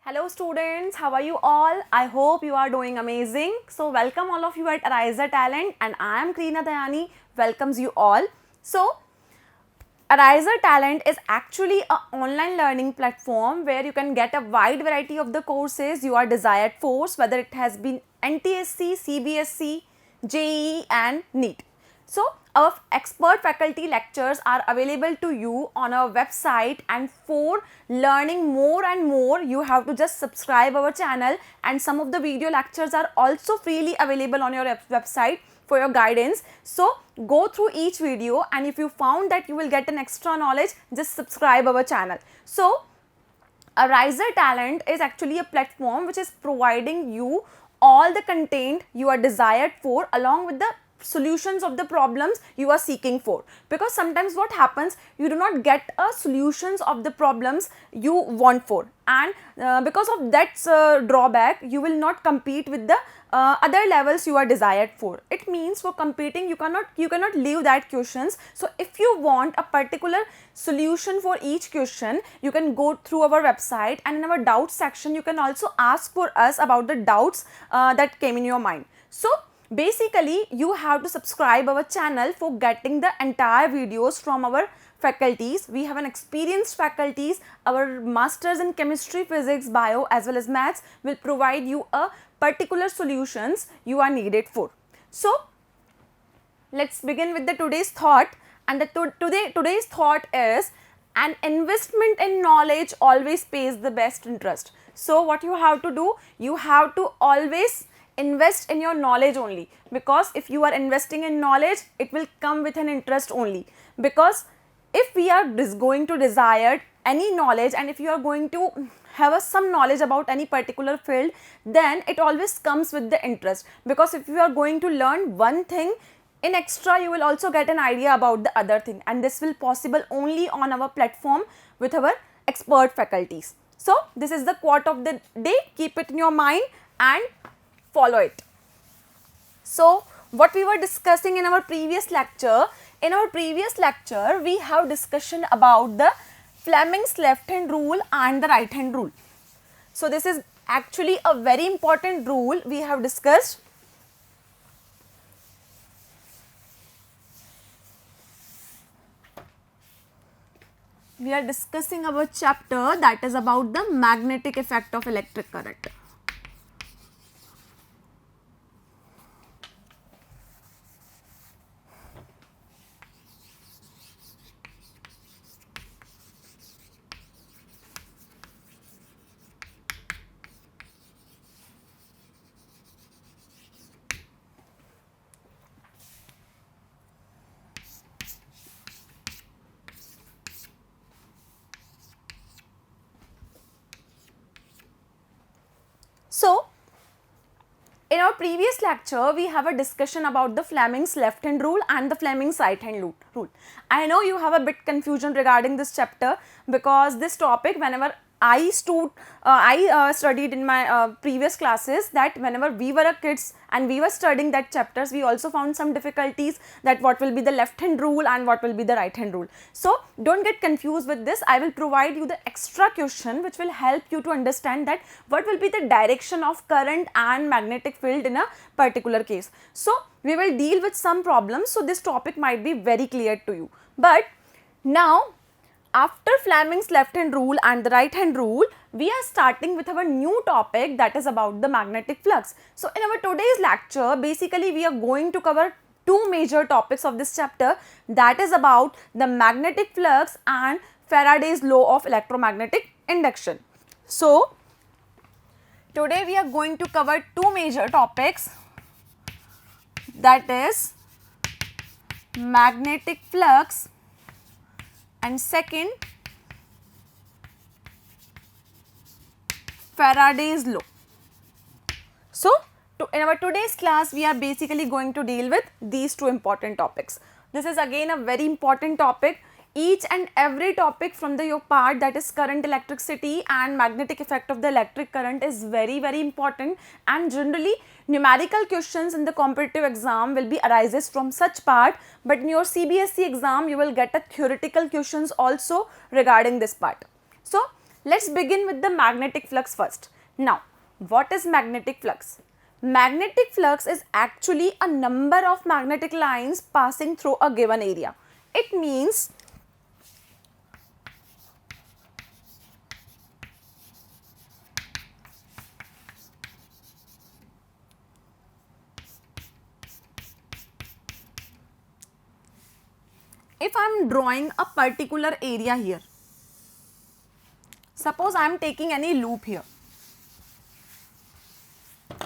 Hello students, how are you all? I hope you are doing amazing. So welcome all of you at AriserTalent and I am Krina Dayani, welcomes you all. So AriserTalent is actually an online learning platform where you can get a wide variety of the courses you are desired for, whether it has been NTSE, CBSE, JEE and NEET. So our expert faculty lectures are available to you on our website, and for learning more and more you have to just subscribe our channel, and some of the video lectures are also freely available on your website for your guidance. So go through each video, and if you found that you will get an extra knowledge, just subscribe our channel. So AriserTalent is actually a platform which is providing you all the content you are desired for along with the solutions of the problems you are seeking for, because sometimes what happens, you do not get a solutions of the problems you want for, and because of that drawback you will not compete with the other levels you are desired for. It means for competing you cannot leave that questions. So if you want a particular solution for each question, you can go through our website, and in our doubts section you can also ask for us about the doubts that came in your mind. So basically you have to subscribe our channel for getting the entire videos from our faculties. We have an experienced faculties. Our masters in chemistry, physics, bio as well as maths will provide you a particular solutions you are needed for. So let's begin with the today's thought, and the today's thought is, an investment in knowledge always pays the best interest. So what you have to do, you have to always invest in your knowledge only, because if you are investing in knowledge, it will come with an interest only. Because if we are going to desire any knowledge, and if you are going to have some knowledge about any particular field, then it always comes with the interest. Because if you are going to learn one thing in extra, you will also get an idea about the other thing, and this will possible only on our platform with our expert faculties. So this is the quote of the day. Keep it in your mind and follow it. So what we were discussing in our previous lecture, we have discussion about the Fleming's left hand rule and the right hand rule. So this is actually a very important rule we have discussed. We are discussing our chapter that is about the magnetic effect of electric current. So in our previous lecture, we have a discussion about the Fleming's left hand rule and the Fleming's right hand rule. I know you have a bit confusion regarding this chapter, because this topic, whenever I studied in my previous classes, that whenever we were kids and we were studying that chapters, we also found some difficulties that what will be the left hand rule and what will be the right hand rule. So don't get confused with this. I will provide you the extra question which will help you to understand that what will be the direction of current and magnetic field in a particular case. So we will deal with some problems, so this topic might be very clear to you. But now, after Fleming's left hand rule and the right hand rule, we are starting with our new topic, that is about the magnetic flux. So in our today's lecture, basically we are going to cover two major topics of this chapter, that is about the magnetic flux and Faraday's law of electromagnetic induction. So today we are going to cover two major topics, that is magnetic flux and second, Faraday's law. So in our today's class, we are basically going to deal with these two important topics. This is again a very important topic. Each and every topic from your part, that is current, electricity and magnetic effect of the electric current, is very important, and generally numerical questions in the competitive exam will be arises from such part, but in your CBSE exam you will get a theoretical questions also regarding this part. So Let's begin with the magnetic flux first. Now, what is magnetic flux? Magnetic flux is actually a number of magnetic lines passing through a given area. It means if I am drawing a particular area here, suppose I am taking any loop here.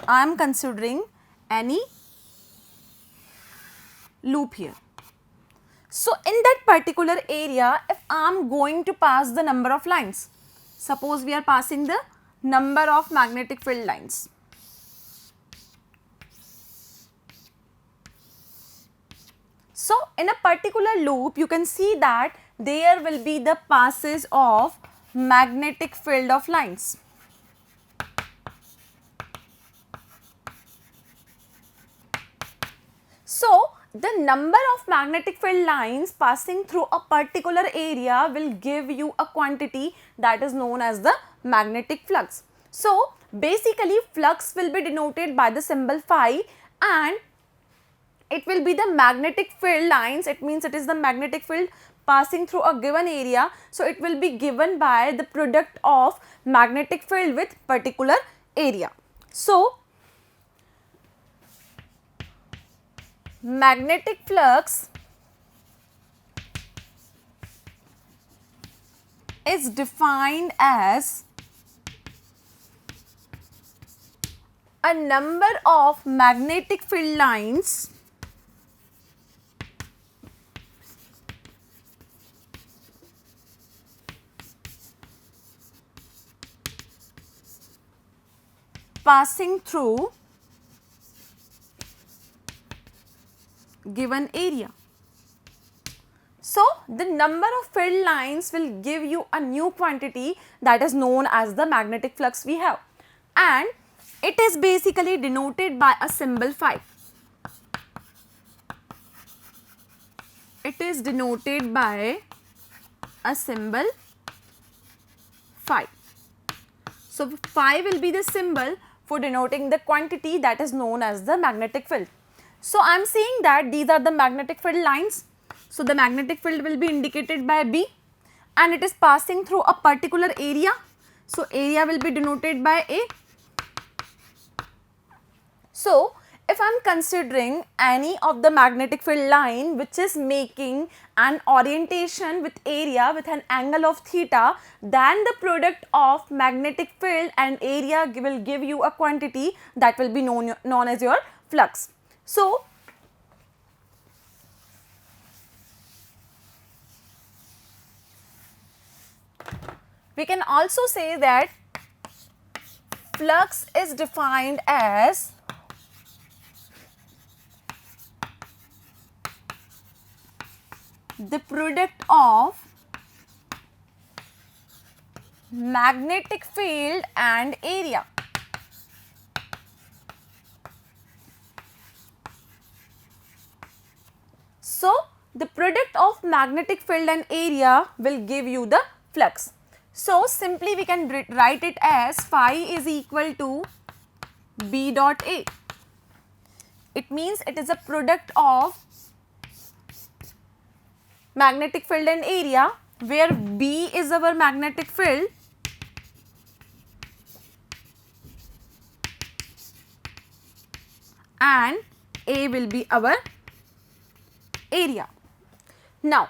I am considering any loop here. So, in that particular area, if I am going to pass the number of lines, suppose we are passing the number of magnetic field lines. So, in a particular loop, you can see that there will be the passes of magnetic field of lines. So, the number of magnetic field lines passing through a particular area will give you a quantity that is known as the magnetic flux. So, basically flux will be denoted by the symbol phi, and it will be the magnetic field lines. It means it is the magnetic field passing through a given area. So, it will be given by the product of magnetic field with particular area. So, magnetic flux is defined as a number of magnetic field lines passing through given area. So, the number of field lines will give you a new quantity that is known as the magnetic flux we have, and it is basically denoted by a symbol phi. It is denoted by a symbol phi. So, phi will be the symbol for denoting the quantity that is known as the magnetic field. So, I am saying that these are the magnetic field lines. So, the magnetic field will be indicated by B, and it is passing through a particular area. So, area will be denoted by A. So, if I am considering any of the magnetic field line which is making an orientation with area with an angle of theta, then the product of magnetic field and area will give you a quantity that will be known as your flux. So, we can also say that flux is defined as the product of magnetic field and area. So, the product of magnetic field and area will give you the flux. So, simply we can write it as phi is equal to B dot A. It means it is a product of magnetic field and area, where B is our magnetic field and A will be our area. Now,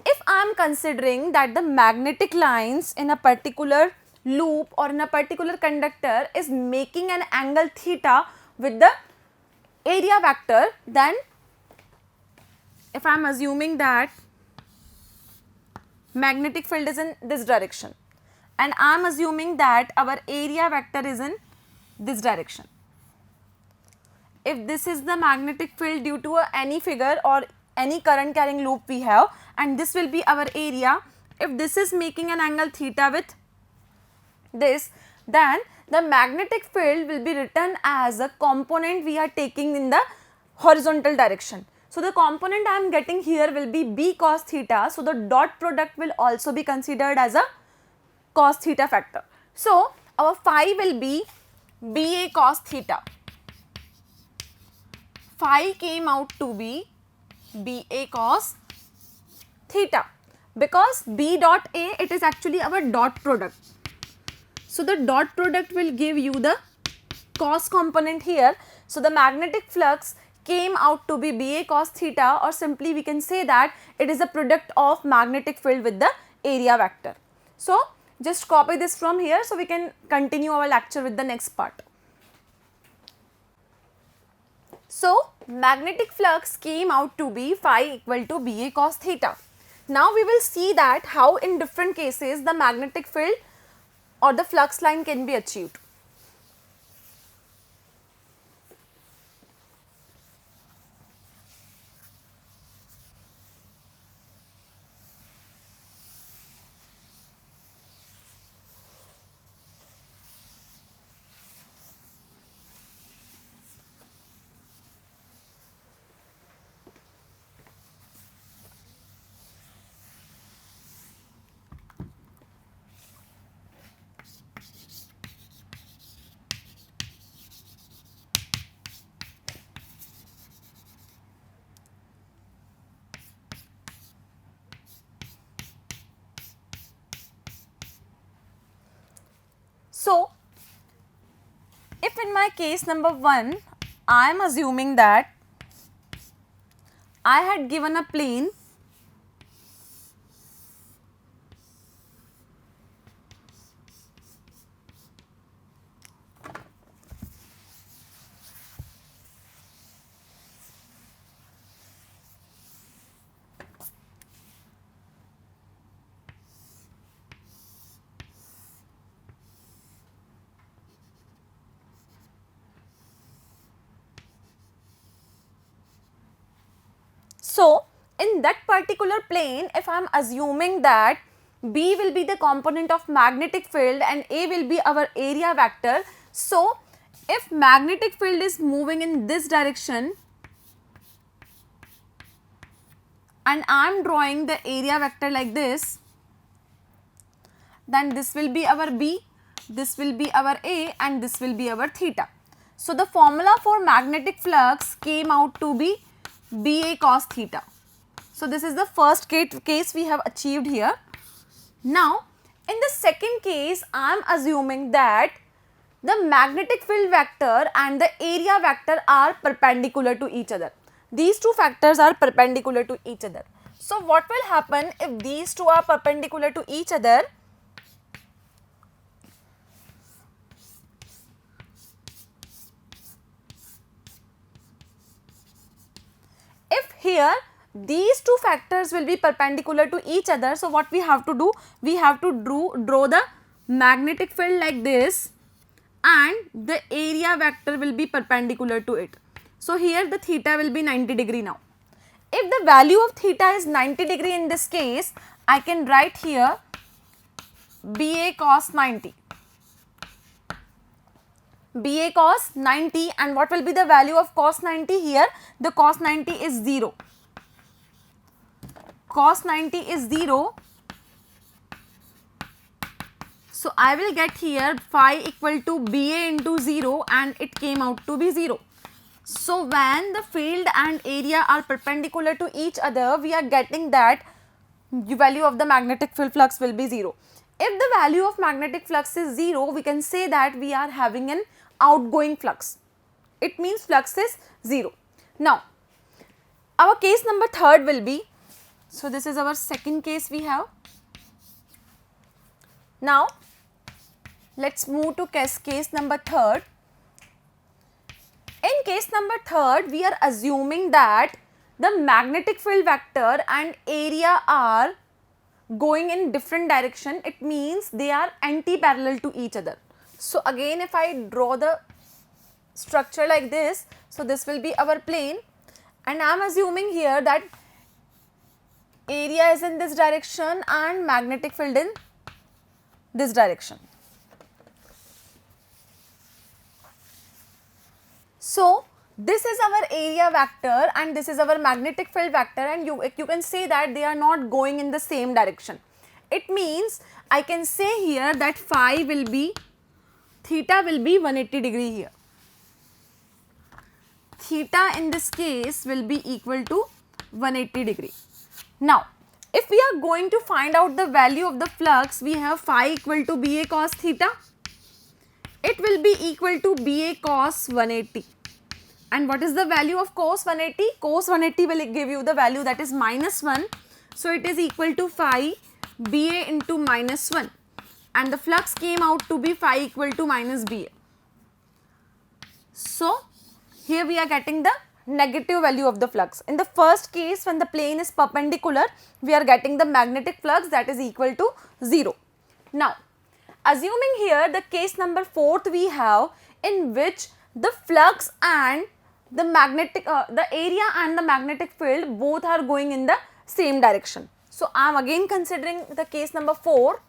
if I am considering that the magnetic lines in a particular loop or in a particular conductor is making an angle theta with the area vector, then if I am assuming that magnetic field is in this direction and I am assuming that our area vector is in this direction. If this is the magnetic field due to any figure or any current carrying loop we have, and this will be our area, if this is making an angle theta with this, then the magnetic field will be written as a component we are taking in the horizontal direction. So, the component I am getting here will be B cos theta. So, the dot product will also be considered as a cos theta factor. So our phi will be BA cos theta. Phi came out to be BA cos theta, because B dot A, it is actually our dot product. So the dot product will give you the cos component here. So the magnetic flux came out to be BA cos theta, or simply we can say that it is a product of magnetic field with the area vector. So just copy this from here so we can continue our lecture with the next part. So magnetic flux came out to be phi equal to BA cos theta. Now we will see that how in different cases the magnetic field or the flux line can be achieved. So if in my case number 1, I am assuming that I had given a plane So in that particular plane, if I am assuming that B will be the component of magnetic field and A will be our area vector. So if magnetic field is moving in this direction and I am drawing the area vector like this, then this will be our B, this will be our A, and this will be our theta. So the formula for magnetic flux came out to be BA cos theta. So this is the first case we have achieved here. Now in the second case, I am assuming that the magnetic field vector and the area vector are perpendicular to each other. These two factors are perpendicular to each other. So what will happen if these two are perpendicular to each other? If here these two factors will be perpendicular to each other, so what we have to do? We have to draw the magnetic field like this and the area vector will be perpendicular to it. So here the theta will be 90 degree now. If the value of theta is 90 degree in this case, I can write here BA cos 90. BA cos 90, and what will be the value of cos 90 here? The cos 90 is 0. Cos 90 is 0. So I will get here phi equal to BA into 0 and it came out to be 0. So when the field and area are perpendicular to each other, we are getting that the value of the magnetic field flux will be 0. If the value of magnetic flux is 0, we can say that we are having an outgoing flux. It means flux is 0. Now our case number 3 will be, so this is our second case we have. Now let's move to case number 3. In case number 3, we are assuming that the magnetic field vector and area are going in different direction. It means they are anti-parallel to each other. So again, if I draw the structure like this, so this will be our plane, and I am assuming here that area is in this direction and magnetic field in this direction. So this is our area vector and this is our magnetic field vector, and you can say that they are not going in the same direction. it means I can say here that phi will be, theta will be 180 degree here. Theta in this case will be equal to 180 degree. Now, if we are going to find out the value of the flux, we have phi equal to BA cos theta. It will be equal to BA cos 180. And what is the value of cos 180? Cos 180 will give you the value that is -1. So, it is equal to phi BA into -1. And the flux came out to be phi equal to minus BA. So, here we are getting the negative value of the flux. In the first case, when the plane is perpendicular, we are getting the magnetic flux that is equal to 0. Now, assuming here the case number 4th we have, in which the flux and the magnetic, the area and the magnetic field both are going in the same direction. So, I am again considering the case number 4.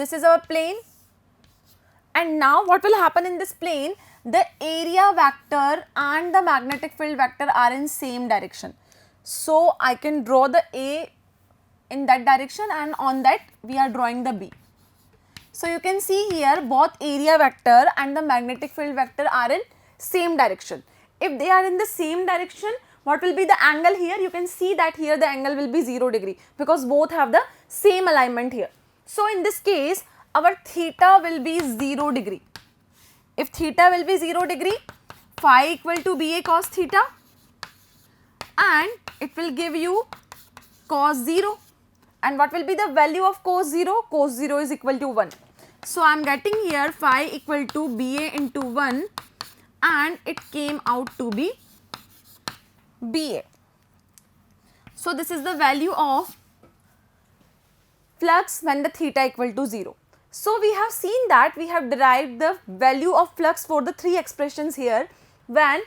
This is our plane, and now what will happen in this plane? The area vector and the magnetic field vector are in same direction. So, I can draw the A in that direction, and on that we are drawing the B. So, you can see here both area vector and the magnetic field vector are in same direction. If they are in the same direction, what will be the angle here? You can see that here the angle will be 0 degree because both have the same alignment here. So, in this case, our theta will be 0 degree. If theta will be 0 degree, phi equal to BA cos theta, and it will give you cos 0. And what will be the value of cos 0? Cos 0 is equal to 1. So, I am getting here phi equal to BA into 1, and it came out to be BA. So, this is the value of flux when the theta equal to 0. So, we have seen that we have derived the value of flux for the 3 expressions here when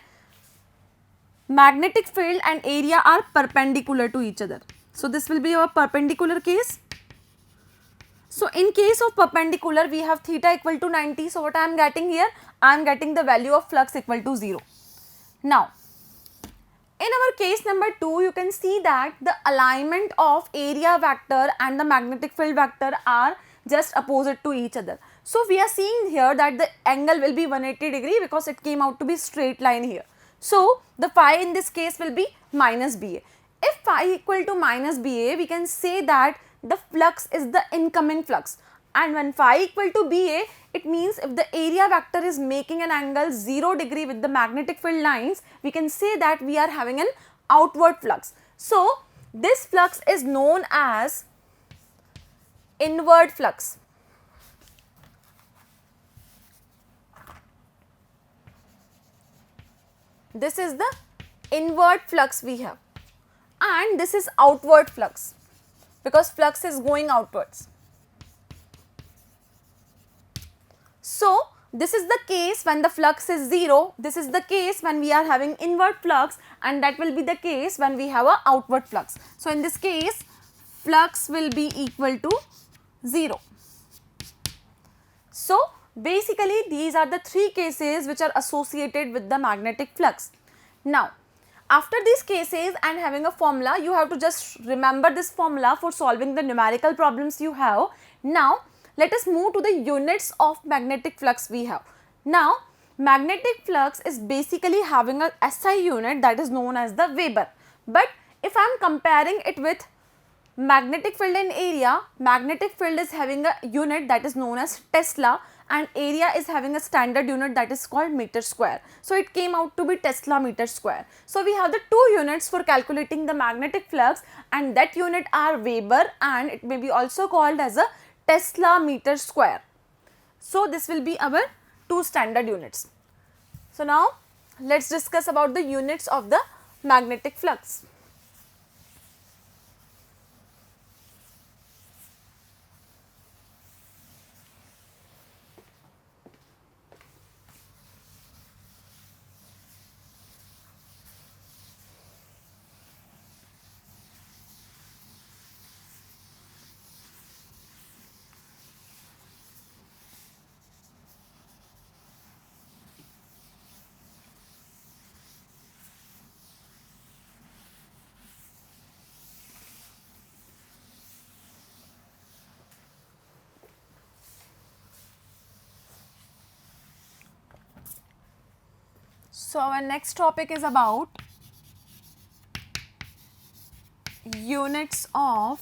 magnetic field and area are perpendicular to each other. So, this will be our perpendicular case. So, in case of perpendicular, we have theta equal to 90. So, what I am getting here? I am getting the value of flux equal to 0. Now, in our case number 2, you can see that the alignment of area vector and the magnetic field vector are just opposite to each other. So, we are seeing here that the angle will be 180 degree because it came out to be straight line here. So, the phi in this case will be minus BA. If phi equal to minus BA, we can say that the flux is the incoming flux, and when phi equal to BA, it means if the area vector is making an angle 0 degree with the magnetic field lines, we can say that we are having an outward flux. So, this flux is known as inward flux. This is the inward flux we have, and this is outward flux because flux is going outwards. So, this is the case when the flux is 0, this is the case when we are having inward flux, and that will be the case when we have a outward flux. So, in this case, flux will be equal to 0. So, basically these are the 3 cases which are associated with the magnetic flux. Now, after these cases and having a formula, you have to just remember this formula for solving the numerical problems you have. Now, let us move to the units of magnetic flux we have. Now, magnetic flux is basically having a SI unit that is known as the Weber. But if I am comparing it with magnetic field and area, magnetic field is having a unit that is known as Tesla, and area is having a standard unit that is called meter square. So, it came out to be Tesla meter square. So, we have the 2 units for calculating the magnetic flux, and that unit are Weber, and it may be also called as a Tesla meter square. So, this will be our 2 standard units. So, now let us discuss about the units of the magnetic flux. So our next topic is about units of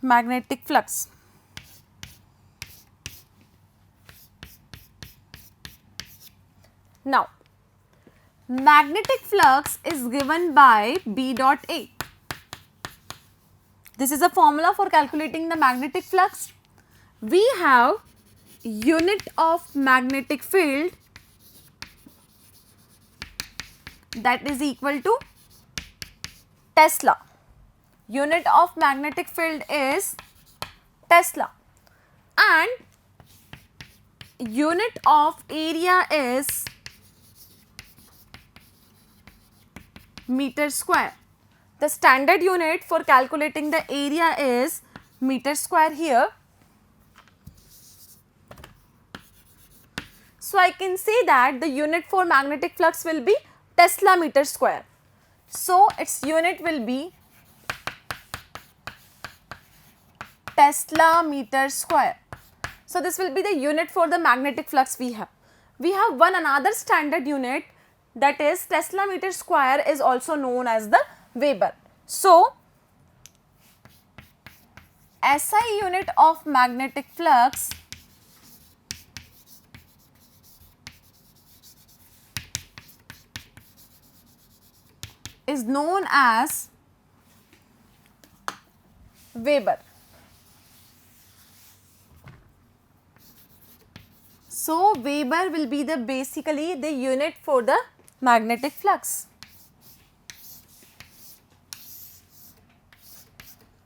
magnetic flux. Now, magnetic flux is given by B dot A. This is a formula for calculating the magnetic flux. We have unit of magnetic field that is equal to Tesla. Unit of magnetic field is Tesla, and unit of area is meter square. The standard unit for calculating the area is meter square here. So I can say that the unit for magnetic flux will be Tesla meter square. So its unit will be Tesla meter square. So this will be the unit for the magnetic flux we have. We have another standard unit, that is Tesla meter square is also known as the Weber. So SI unit of magnetic flux is known as Weber. So Weber will be the basically the unit for the magnetic flux.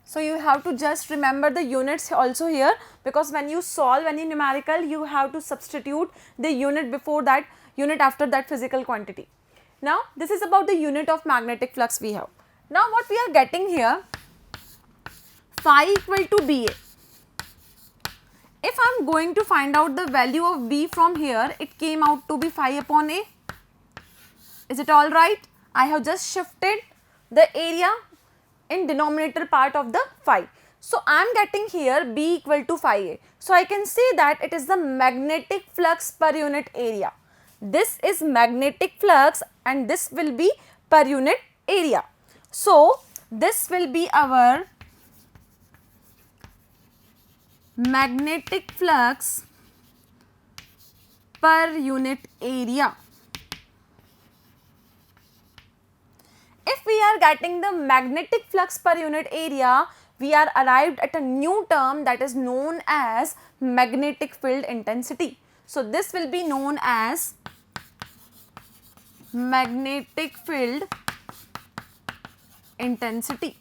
So you have to just remember the units also here, because when you solve any numerical, you have to substitute the unit before that, unit after that physical quantity. Now this is about the unit of magnetic flux we have. Now what we are getting here, phi equal to BA. If I am going to find out the value of B from here, it came out to be phi upon A. Is it all right? I have just shifted the area in denominator part of the phi. So I am getting here B equal to phi A. So I can say that it is the magnetic flux per unit area. This is magnetic flux and this will be per unit area. So this will be our magnetic flux per unit area. If we are getting the magnetic flux per unit area, we are arrived at a new term that is known as magnetic field intensity. So this will be known as magnetic field intensity.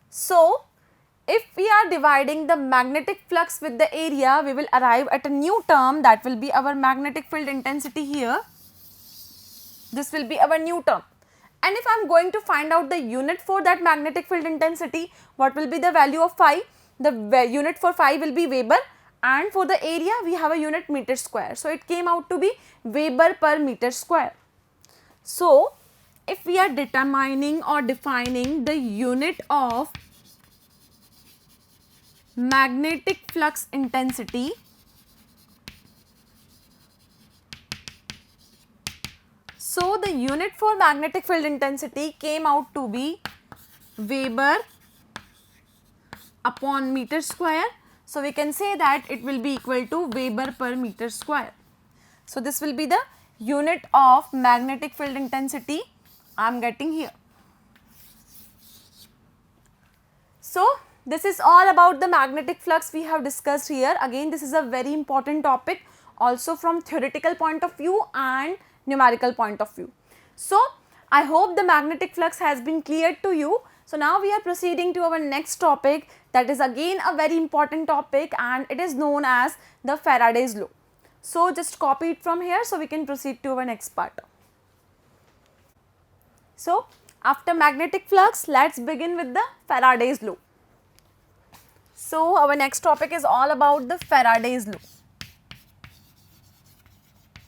So if we are dividing the magnetic flux with the area, we will arrive at a new term that will be our magnetic field intensity here. This will be our new term. And if I am going to find out the unit for that magnetic field intensity, what will be the value of phi? The unit for phi will be Weber, and for the area we have a unit meter square. So it came out to be Weber per meter square. So if we are determining or defining the unit of magnetic flux intensity, so the unit for magnetic field intensity came out to be Weber upon meter square. So we can say that it will be equal to Weber per meter square. So this will be the unit of magnetic field intensity I am getting here. So this is all about the magnetic flux we have discussed here. Again, this is a very important topic also from theoretical point of view and numerical point of view. So I hope the magnetic flux has been clear to you. So now we are proceeding to our next topic, that is again a very important topic, and it is known as the Faraday's law. So just copy it from here so we can proceed to our next part. So after magnetic flux, let's begin with the Faraday's law. So our next topic is all about the Faraday's law,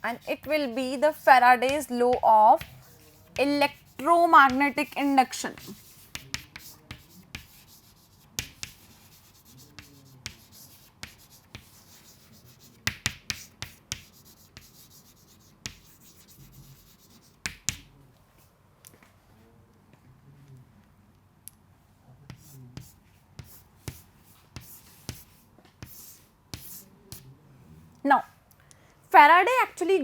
and it will be the Faraday's law of electromagnetic induction. Now, Faraday actually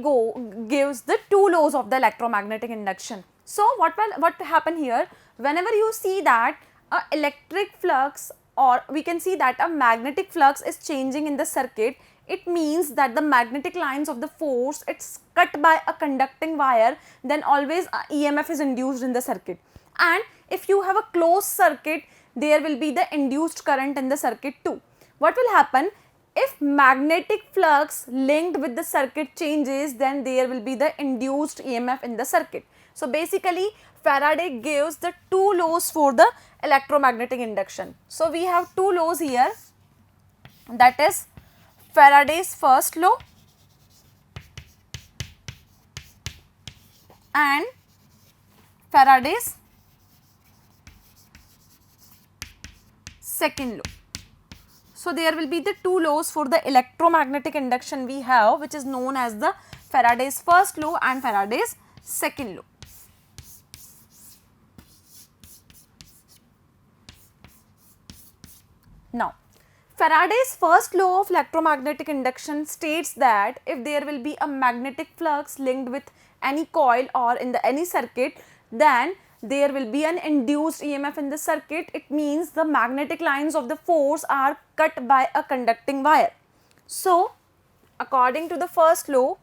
gives the two laws of the electromagnetic induction. So, what happen here, whenever you see that a electric flux, or we can see that a magnetic flux is changing in the circuit, it means that the magnetic lines of the force, it's cut by a conducting wire, then always a EMF is induced in the circuit. And if you have a closed circuit, there will be the induced current in the circuit too. What will happen? If magnetic flux linked with the circuit changes, then there will be the induced EMF in the circuit. So, basically Faraday gives the two laws for the electromagnetic induction. So, we have two laws here, that is Faraday's first law and Faraday's second law. So, there will be the two laws for the electromagnetic induction we have, which is known as the Faraday's first law and Faraday's second law. Now, Faraday's first law of electromagnetic induction states that if there will be a magnetic flux linked with any coil or in any circuit, then there will be an induced EMF in the circuit. It means the magnetic lines of the force are cut by a conducting wire. So, according to the first law,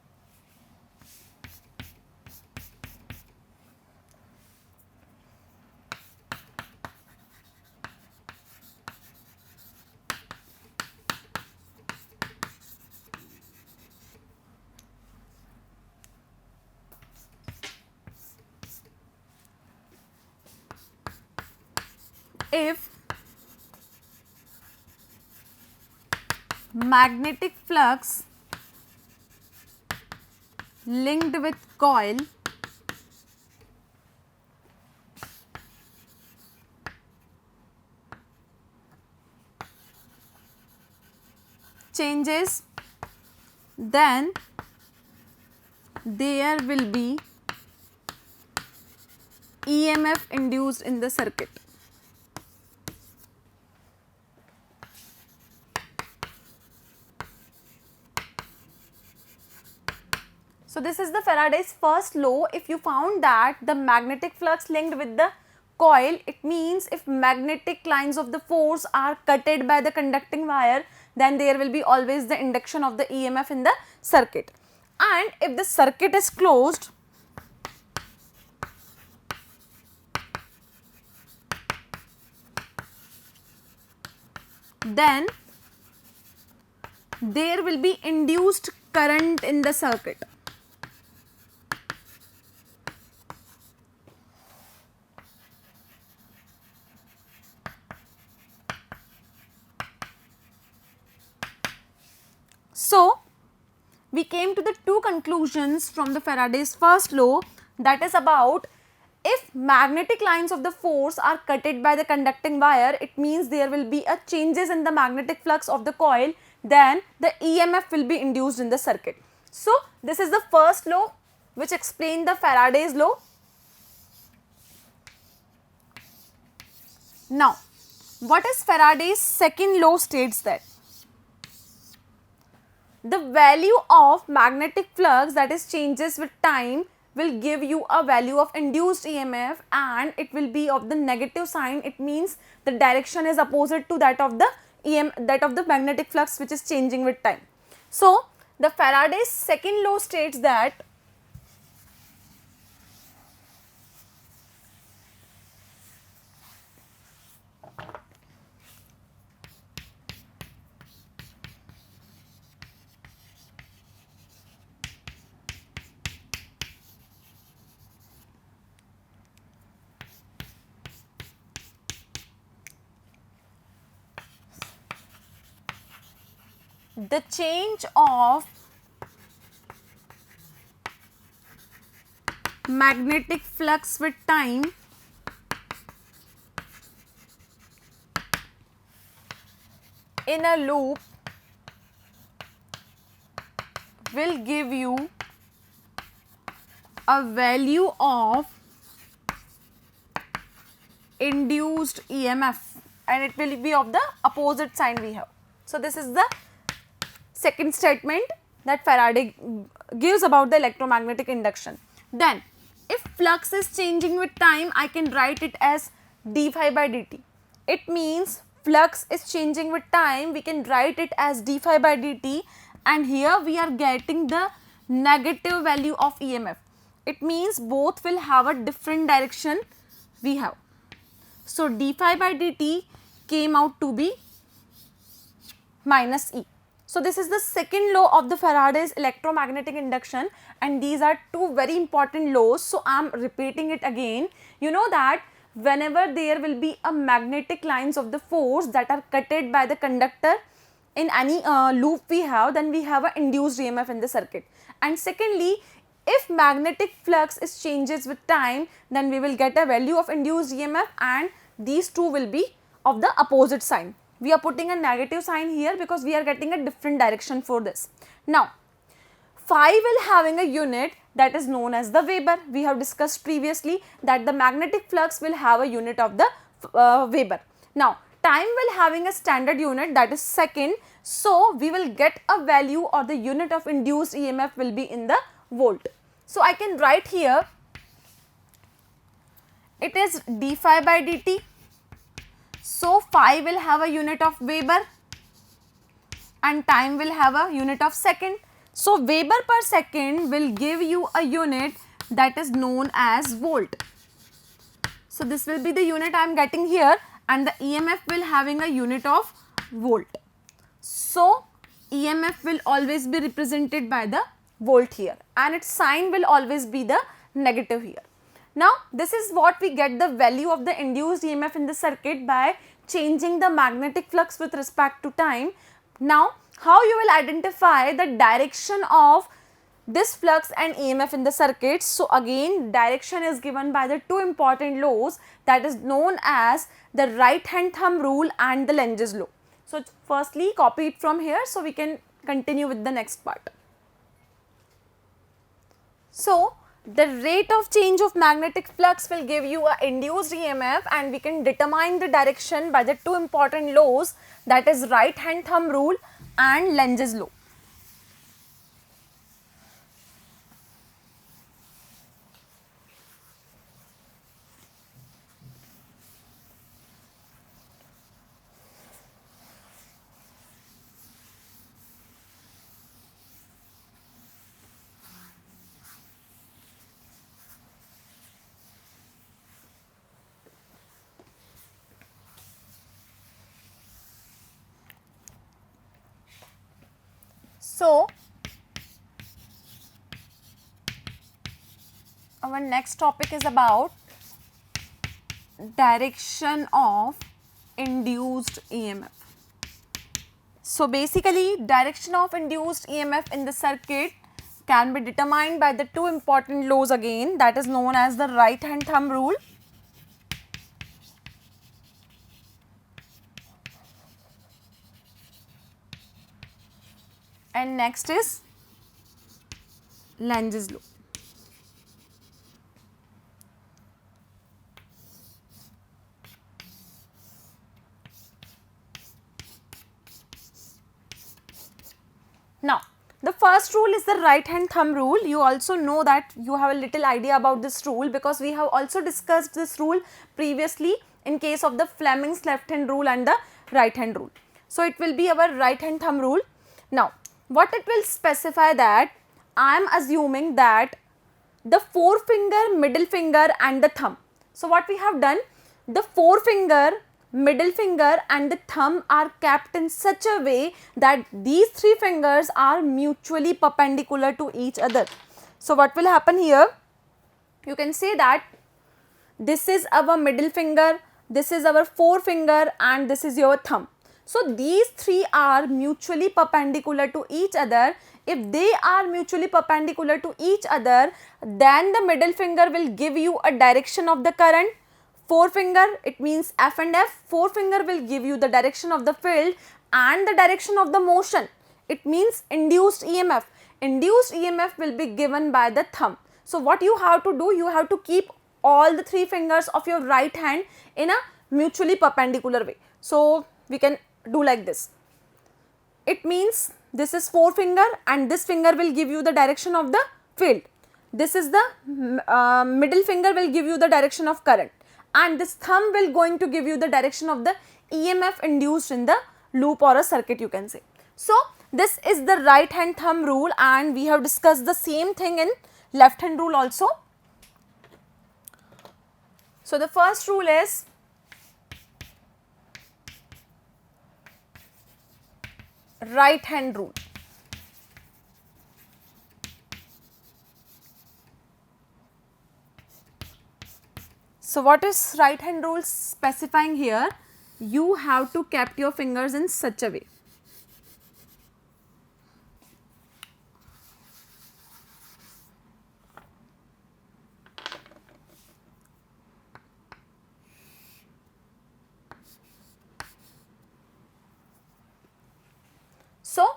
if magnetic flux linked with coil changes, then there will be EMF induced in the circuit. So, this is the Faraday's first law. If you found that the magnetic flux linked with the coil, it means if magnetic lines of the force are cutted by the conducting wire, then there will be always the induction of the EMF in the circuit. And if the circuit is closed, then there will be induced current in the circuit. So, we came to the two conclusions from the Faraday's first law, that is about if magnetic lines of the force are cutted by the conducting wire, it means there will be a changes in the magnetic flux of the coil, then the EMF will be induced in the circuit. So, this is the first law which explained the Faraday's law. Now, what is Faraday's second law states that the value of magnetic flux, that is changes with time, will give you a value of induced EMF and it will be of the negative sign. It means the direction is opposite to that of the magnetic flux which is changing with time. So, the Faraday's second law states that the change of magnetic flux with time in a loop will give you a value of induced EMF and it will be of the opposite sign we have. So, this is the second statement that Faraday gives about the electromagnetic induction. Then if flux is changing with time, I can write it as d phi by dt. It means flux is changing with time, we can write it as d phi by dt, and here we are getting the negative value of EMF. It means both will have a different direction we have. So d phi by dt came out to be minus E. So this is the second law of the Faraday's electromagnetic induction, and these are two very important laws. So I am repeating it again. You know that whenever there will be a magnetic lines of the force that are cutted by the conductor in any loop we have, then we have an induced EMF in the circuit. And secondly, if magnetic flux is changes with time, then we will get a value of induced EMF, and these two will be of the opposite sign. We are putting a negative sign here because we are getting a different direction for this. Now, phi will having a unit that is known as the Weber. We have discussed previously that the magnetic flux will have a unit of the Weber. Now, time will having a standard unit that is second. So, we will get a value or the unit of induced EMF will be in the volt. So, I can write here it is d phi by dt. So, phi will have a unit of Weber and time will have a unit of second. So, Weber per second will give you a unit that is known as volt. So, this will be the unit I am getting here, and the EMF will having a unit of volt. So, EMF will always be represented by the volt here, and its sign will always be the negative here. Now, this is what we get the value of the induced EMF in the circuit by changing the magnetic flux with respect to time. Now, how you will identify the direction of this flux and EMF in the circuit? So, again direction is given by the two important laws that is known as the right hand thumb rule and the Lenge's law. So, firstly copy it from here so we can continue with the next part. So, the rate of change of magnetic flux will give you a induced EMF, and we can determine the direction by the two important laws, that is right hand thumb rule and Lenge's law. So, our next topic is about direction of induced EMF. So, basically direction of induced EMF in the circuit can be determined by the two important laws again, that is known as the right hand thumb rule and next is Lenge's law. Now, the first rule is the right hand thumb rule. You also know that you have a little idea about this rule because we have also discussed this rule previously in case of the Fleming's left hand rule and the right hand rule. So, it will be our right hand thumb rule. Now, what it will specify that I am assuming that the forefinger, middle finger and the thumb. So, what we have done, the forefinger, middle finger and the thumb are kept in such a way that these three fingers are mutually perpendicular to each other. So, what will happen here? You can say that this is our middle finger, this is our forefinger and this is your thumb. So, these three are mutually perpendicular to each other. If they are mutually perpendicular to each other, then the middle finger will give you a direction of the current. Forefinger, it means F and F, forefinger will give you the direction of the field and the direction of the motion. It means induced EMF. Induced EMF will be given by the thumb. So, what you have to do, you have to keep all the three fingers of your right hand in a mutually perpendicular way. So, we can do like this. it means this is forefinger and this finger will give you the direction of the field. This is the middle finger will give you the direction of current, and this thumb will going to give you the direction of the EMF induced in the loop or a circuit, you can say. So this is the right hand thumb rule, and we have discussed the same thing in left hand rule also. So the first rule is right hand rule. So what is right hand rule specifying here? You have to keep your fingers in such a way. So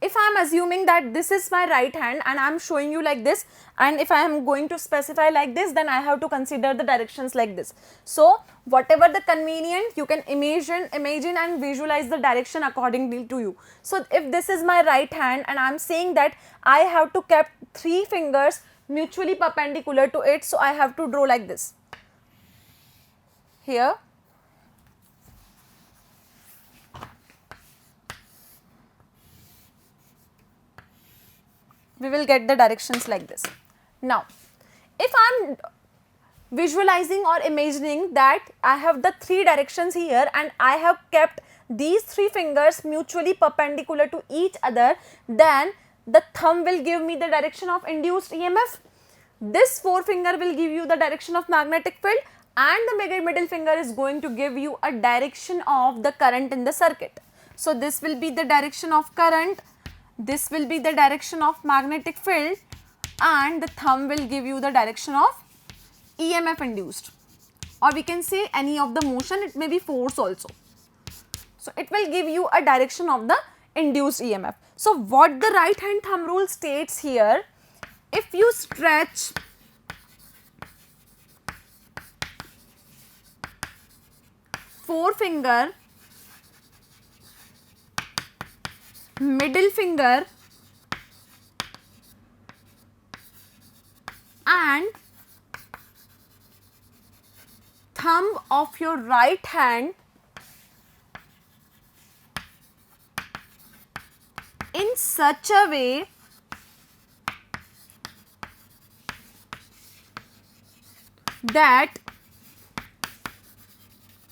if I am assuming that this is my right hand and I am showing you like this, and if I am going to specify like this, then I have to consider the directions like this. So whatever the convenient, you can imagine and visualize the direction accordingly to you. So if this is my right hand and I am saying that I have to keep 3 fingers mutually perpendicular to it, so I have to draw like this. Here we will get the directions like this. Now if I am visualizing or imagining that I have the 3 directions here and I have kept these 3 fingers mutually perpendicular to each other, then the thumb will give me the direction of induced EMF, this forefinger will give you the direction of magnetic field, and the middle finger is going to give you a direction of the current in the circuit. So this will be the direction of current, this will be the direction of magnetic field, and the thumb will give you the direction of EMF induced, or we can say any of the motion, it may be force also. So it will give you a direction of the induced EMF. So what the right hand thumb rule states here, if you stretch forefinger, middle finger and thumb of your right hand in such a way that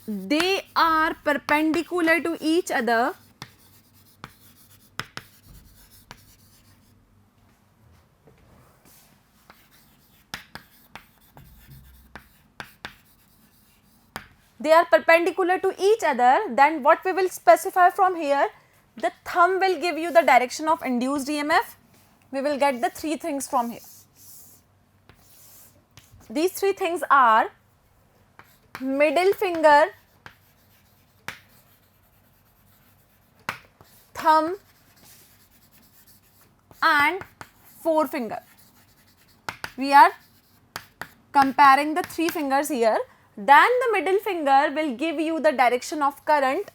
they are perpendicular to each other, then what we will specify from here, the thumb will give you the direction of induced EMF. We will get the 3 things from here. These 3 things are middle finger, thumb and forefinger. We are comparing the 3 fingers here. Then the middle finger will give you the direction of current,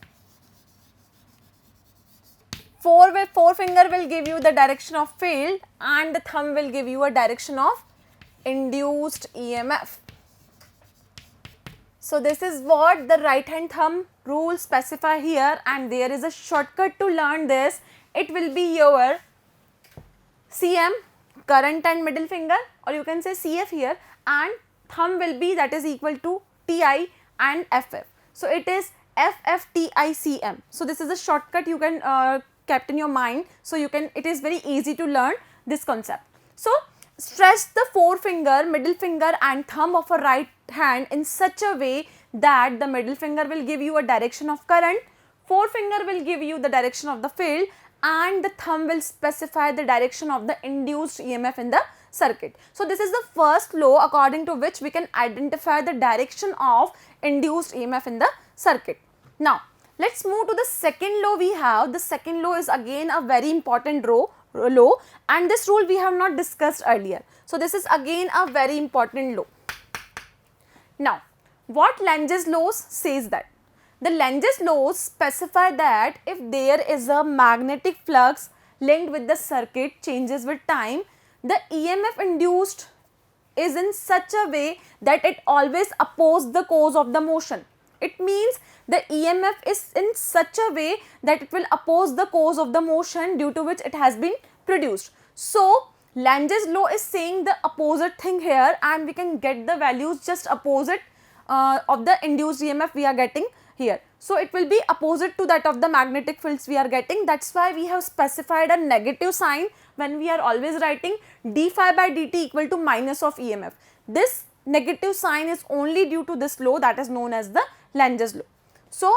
forefinger will give you the direction of field, and the thumb will give you a direction of induced EMF. So this is what the right hand thumb rule specify here, and there is a shortcut to learn this. It will be your CM, current and middle finger, or you can say CF here, and thumb will be that is equal to TI and FF. So it is FFTICM. So this is a shortcut you can kept in your mind. So you can, it is very easy to learn this concept. So stretch the forefinger, middle finger and thumb of a right hand in such a way that the middle finger will give you a direction of current, forefinger will give you the direction of the field, and the thumb will specify the direction of the induced EMF in the circuit. So this is the first law according to which we can identify the direction of induced EMF in the circuit. Now let's move to the second law we have. The second law is again a very important law, and this rule we have not discussed earlier. So this is again a very important law. Now what Lange's law says that The Lenge's laws specify that if there is a magnetic flux linked with the circuit changes with time, the EMF induced is in such a way that it always opposes the cause of the motion. It means the EMF is in such a way that it will oppose the cause of the motion due to which it has been produced. So, Lenge's law is saying the opposite thing here, and we can get the values just opposite of the induced EMF we are getting here. So, it will be opposite to that of the magnetic fields we are getting. That is why we have specified a negative sign when we are always writing d phi by dt equal to minus of EMF. This negative sign is only due to this law that is known as the Lenge's law. So,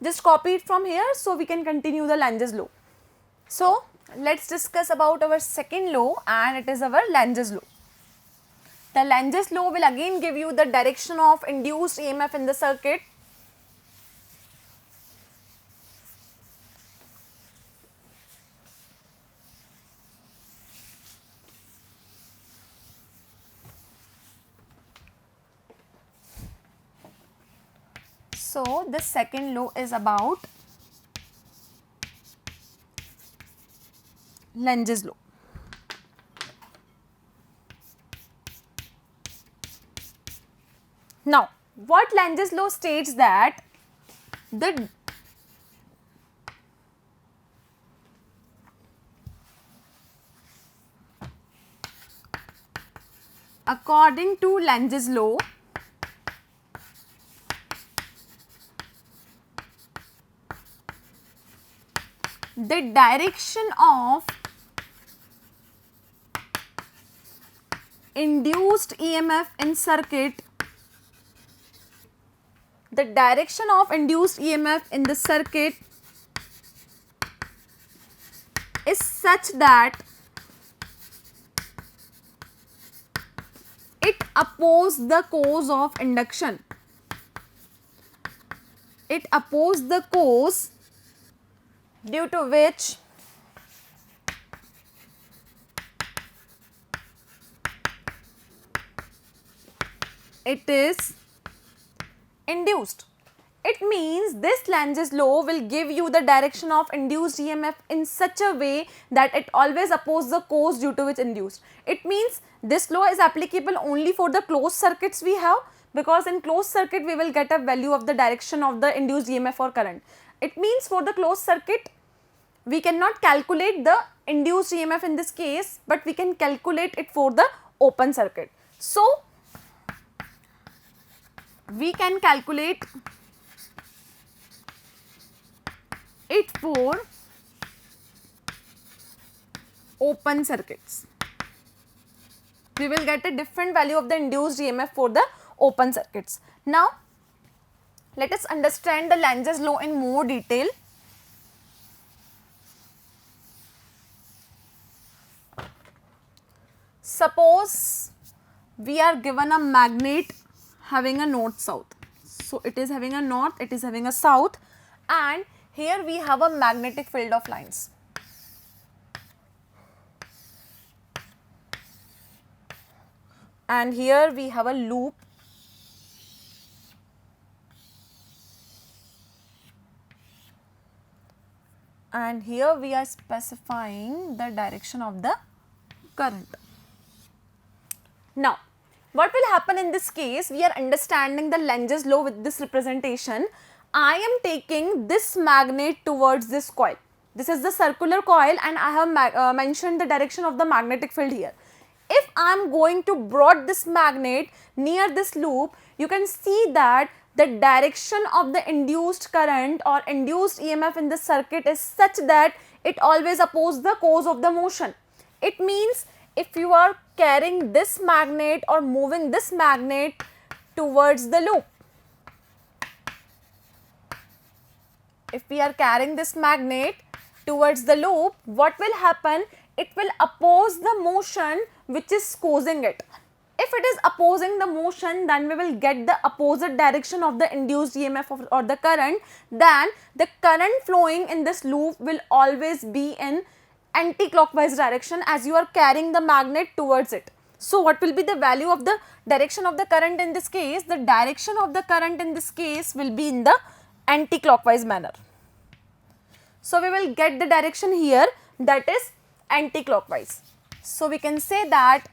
just copy it from here so we can continue the Lenge's law. So, let us discuss about our second law, and it is our Lenge's law. The Lenge's law will again give you the direction of induced EMF in the circuit. So, the second law is about Lenge's law. Now, what Lenge's law states that according to Lenge's law, the direction of induced EMF in circuit, the direction of induced EMF in the circuit is such that it opposes the cause of induction. It opposes the cause due to which it is induced. It means this Lenge's law will give you the direction of induced EMF in such a way that it always opposes the cause due to which induced. It means this law is applicable only for the closed circuits we have, because in closed circuit we will get a value of the direction of the induced EMF or current. It means for the closed circuit we cannot calculate the induced EMF in this case, but we can calculate it for the open circuit. So, we can calculate it for open circuits. We will get a different value of the induced EMF for the open circuits. Now, let us understand the Lenge's law in more detail. Suppose we are given a magnet having a north-south. So, it is having a north, it is having a south, and here we have a magnetic field of lines. And here we have a loop. And here we are specifying the direction of the current. Now, what will happen in this case? We are understanding the Lenge's law with this representation. I am taking this magnet towards this coil. This is the circular coil, and I have mentioned the direction of the magnetic field here. If I am going to brought this magnet near this loop, you can see that the direction of the induced current or induced EMF in the circuit is such that it always opposes the cause of the motion. It means if you are carrying this magnet or moving this magnet towards the loop, if we are carrying this magnet towards the loop, what will happen? It will oppose the motion which is causing it. If it is opposing the motion, then we will get the opposite direction of the induced EMF or the current. Then the current flowing in this loop will always be in anti-clockwise direction as you are carrying the magnet towards it. So, what will be the value of the direction of the current in this case? The direction of the current in this case will be in the anti-clockwise manner. So we will get the direction here, that is anti-clockwise. So we can say that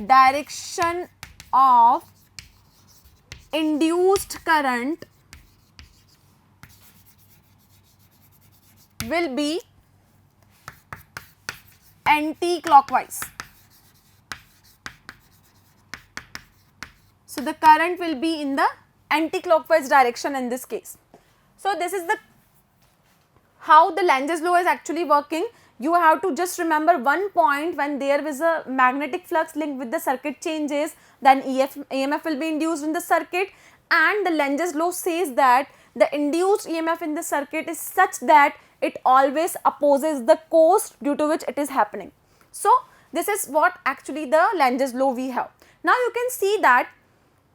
direction of induced current will be anti-clockwise. So the current will be in the anti-clockwise direction in this case. So this is the how the Lange's law is actually working. You have to just remember one point: when there is a magnetic flux linked with the circuit changes, then EMF will be induced in the circuit, and the Lange's law says that the induced EMF in the circuit is such that it always opposes the cause due to which it is happening. So this is what actually the Lange's law we have. Now you can see that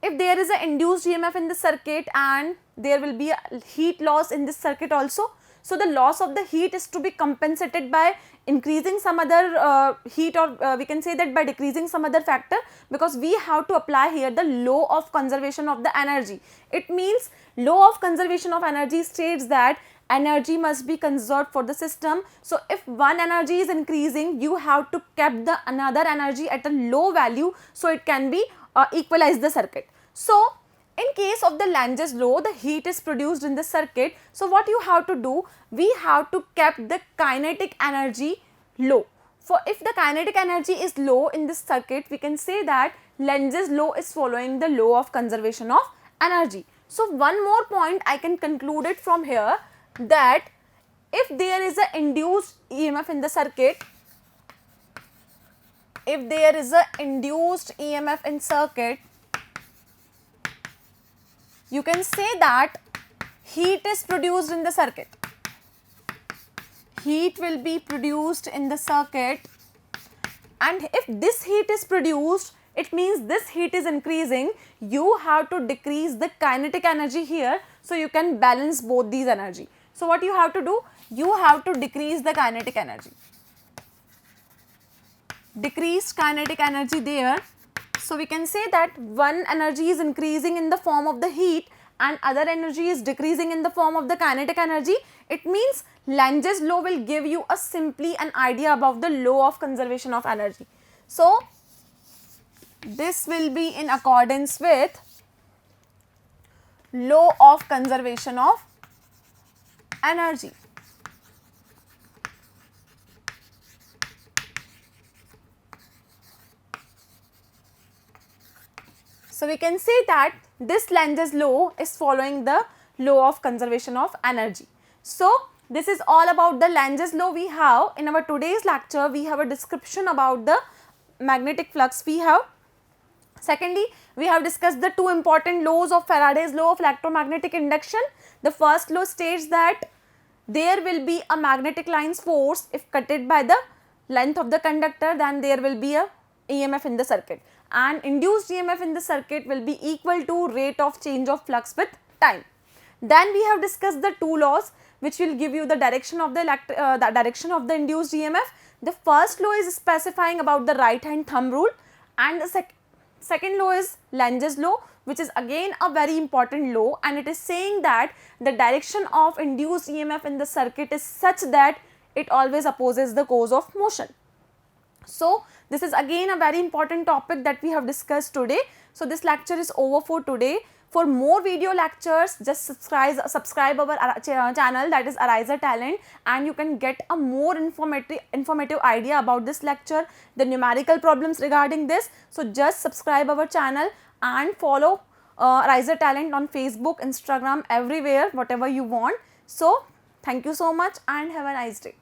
if there is an induced EMF in the circuit and there will be a heat loss in this circuit also, so the loss of the heat is to be compensated by increasing some other heat, or we can say that by decreasing some other factor, because we have to apply here the law of conservation of the energy. It means law of conservation of energy states that energy must be conserved for the system. So if one energy is increasing, you have to keep the another energy at a low value so it can be equalize the circuit. So in case of the Lange's law, the heat is produced in the circuit. So what you have to do, we have to keep the kinetic energy low. For if the kinetic energy is low in this circuit, we can say that Lange's law is following the law of conservation of energy. So one more point I can conclude it from here, that if there is an induced EMF in the circuit, if there is an induced EMF in circuit, you can say that heat is produced in the circuit. Heat will be produced in the circuit, and if this heat is produced, it means this heat is increasing. You have to decrease the kinetic energy here so you can balance both these energy. So what you have to do? You have to decrease the kinetic energy. Decreased kinetic energy there. So we can say that one energy is increasing in the form of the heat and other energy is decreasing in the form of the kinetic energy. It means Lange's law will give you a simply an idea about the law of conservation of energy. So this will be in accordance with law of conservation of energy. So we can say that this Lange's law is following the law of conservation of energy. So this is all about the Lange's law we have. In our today's lecture, we have a description about the magnetic flux we have. Secondly, we have discussed the two important laws of Faraday's law of electromagnetic induction. The first law states that there will be a magnetic line's force if cutted by the length of the conductor, then there will be a EMF in the circuit, and induced EMF in the circuit will be equal to rate of change of flux with time. Then we have discussed the two laws which will give you the direction of the direction of the induced EMF. The first law is specifying about the right hand thumb rule, and the second law is Lange's law, which is again a very important law, and it is saying that the direction of induced EMF in the circuit is such that it always opposes the cause of motion. So this is again a very important topic that we have discussed today. So this lecture is over for today. For more video lectures, just subscribe our channel, that is AriserTalent, and you can get a more informative idea about this lecture, the numerical problems regarding this. So just subscribe our channel and follow AriserTalent on Facebook, Instagram, everywhere, whatever you want. So thank you so much and have a nice day.